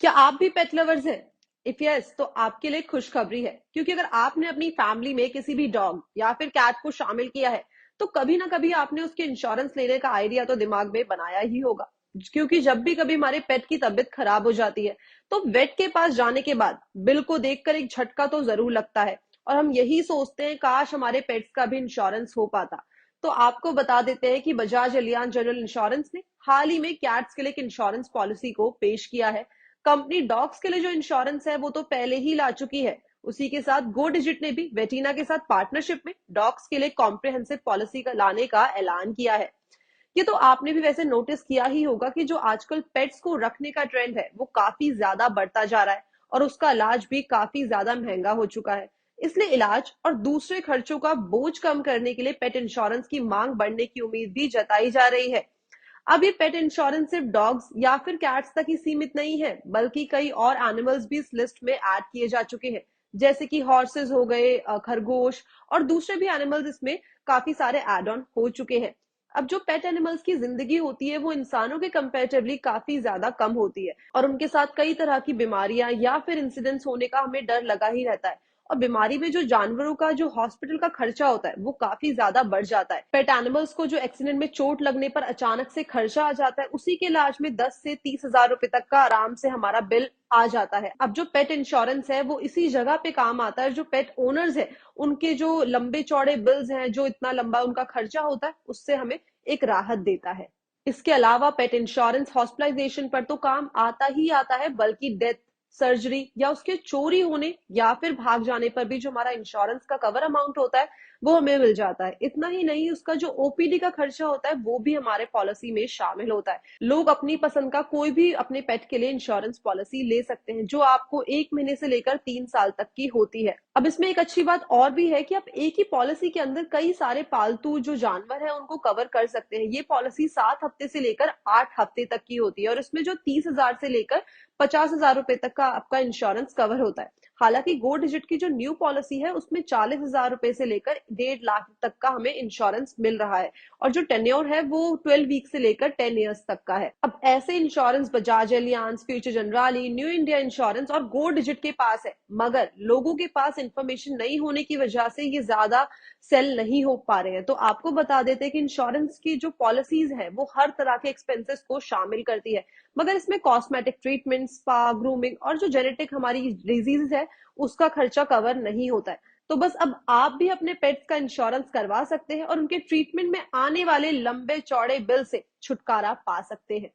क्या आप भी पेट लवर्स हैं? इफ यस, तो आपके लिए खुशखबरी है, क्योंकि अगर आपने अपनी फैमिली में किसी भी डॉग या फिर कैट को शामिल किया है, तो कभी ना कभी आपने उसके इंश्योरेंस लेने का आइडिया तो दिमाग में बनाया ही होगा। क्योंकि जब भी कभी हमारे पेट की तबीयत खराब हो जाती है, तो वेट के पास जाने के बाद बिल को देखकर एक झटका तो जरूर लगता है, और हम यही सोचते हैं काश हमारे पेट्स का भी इंश्योरेंस हो पाता। तो आपको बता देते हैं कि बजाज एलियांज जनरल इंश्योरेंस ने हाल ही में कैट्स के लिए एक इंश्योरेंस पॉलिसी को पेश किया है। कंपनी डॉग्स के लिए जो इंश्योरेंस है वो तो पहले ही ला चुकी है। उसी के साथ गो डिजिट ने भी वेटिना के साथ पार्टनरशिप में डॉग्स के लिए कॉम्प्रिहेंसिव पॉलिसी का लाने का ऐलान किया है। ये तो आपने भी वैसे नोटिस किया ही होगा कि जो आजकल पेट्स को रखने का ट्रेंड है वो काफी ज्यादा बढ़ता जा रहा है, और उसका इलाज भी काफी ज्यादा महंगा हो चुका है। इसलिए इलाज और दूसरे खर्चों का बोझ कम करने के लिए पेट इंश्योरेंस की मांग बढ़ने की उम्मीद भी जताई जा रही है। अब ये पेट इंश्योरेंस सिर्फ डॉग्स या फिर कैट्स तक ही सीमित नहीं है, बल्कि कई और एनिमल्स भी इस लिस्ट में ऐड किए जा चुके हैं। जैसे कि हॉर्सेस हो गए, खरगोश और दूसरे भी एनिमल्स इसमें काफी सारे एड ऑन हो चुके हैं। अब जो पेट एनिमल्स की जिंदगी होती है वो इंसानों के कंपैरेटिवली काफी ज्यादा कम होती है, और उनके साथ कई तरह की बीमारियां या फिर इंसिडेंट्स होने का हमें डर लगा ही रहता है। और बीमारी में जो जानवरों का जो हॉस्पिटल का खर्चा होता है वो काफी ज्यादा बढ़ जाता है। पेट एनिमल्स को जो एक्सीडेंट में चोट लगने पर अचानक से खर्चा आ जाता है, उसी के इलाज में 10 से 30 हजार रुपए तक का आराम से हमारा बिल आ जाता है। अब जो पेट इंश्योरेंस है वो इसी जगह पे काम आता है। जो पेट ओनर्स है उनके जो लंबे चौड़े बिल्स हैं, जो इतना लंबा उनका खर्चा होता है, उससे हमें एक राहत देता है। इसके अलावा पेट इंश्योरेंस हॉस्पिटलाइजेशन पर तो काम आता ही आता है, बल्कि डेथ, सर्जरी या उसके चोरी होने या फिर भाग जाने पर भी जो हमारा इंश्योरेंस का कवर अमाउंट होता है वो हमें मिल जाता है। इतना ही नहीं, उसका जो ओपीडी का खर्चा होता है वो भी हमारे पॉलिसी में शामिल होता है। लोग अपनी पसंद का कोई भी अपने पेट के लिए इंश्योरेंस पॉलिसी ले सकते हैं, जो आपको 1 महीने से लेकर 3 साल तक की होती है। अब इसमें एक अच्छी बात और भी है कि आप एक ही पॉलिसी के अंदर कई सारे पालतू जो जानवर है उनको कवर कर सकते हैं। ये पॉलिसी 7 हफ्ते से लेकर 8 हफ्ते तक की होती है, और इसमें जो 30 हजार से लेकर 50 हजार रुपए तक का आपका इंश्योरेंस कवर होता है। हालांकि गो डिजिट की जो न्यू पॉलिसी है उसमें 40 हजार रुपए से लेकर 1.5 लाख तक का हमें इंश्योरेंस मिल रहा है, और जो टेन्योर है वो 12 वीक से लेकर 10 ईयर्स तक का है। अब ऐसे insurance Bajaj Allianz, future generally, new India insurance और गो डिजिट के पास है, मगर लोगों के पास इंफॉर्मेशन नहीं होने की वजह से ये ज्यादा सेल नहीं हो पा रहे हैं। तो आपको बता देते हैं कि इंश्योरेंस की जो पॉलिसीज है वो हर तरह के एक्सपेंसेस को शामिल करती है, मगर इसमें कॉस्मेटिक ट्रीटमेंट, स्पा, ग्रूमिंग और जो जेनेटिक हमारी डिजीज है उसका खर्चा कवर नहीं होता है। तो बस अब आप भी अपने पेट्स का इंश्योरेंस करवा सकते हैं और उनके ट्रीटमेंट में आने वाले लंबे चौड़े बिल से छुटकारा पा सकते हैं।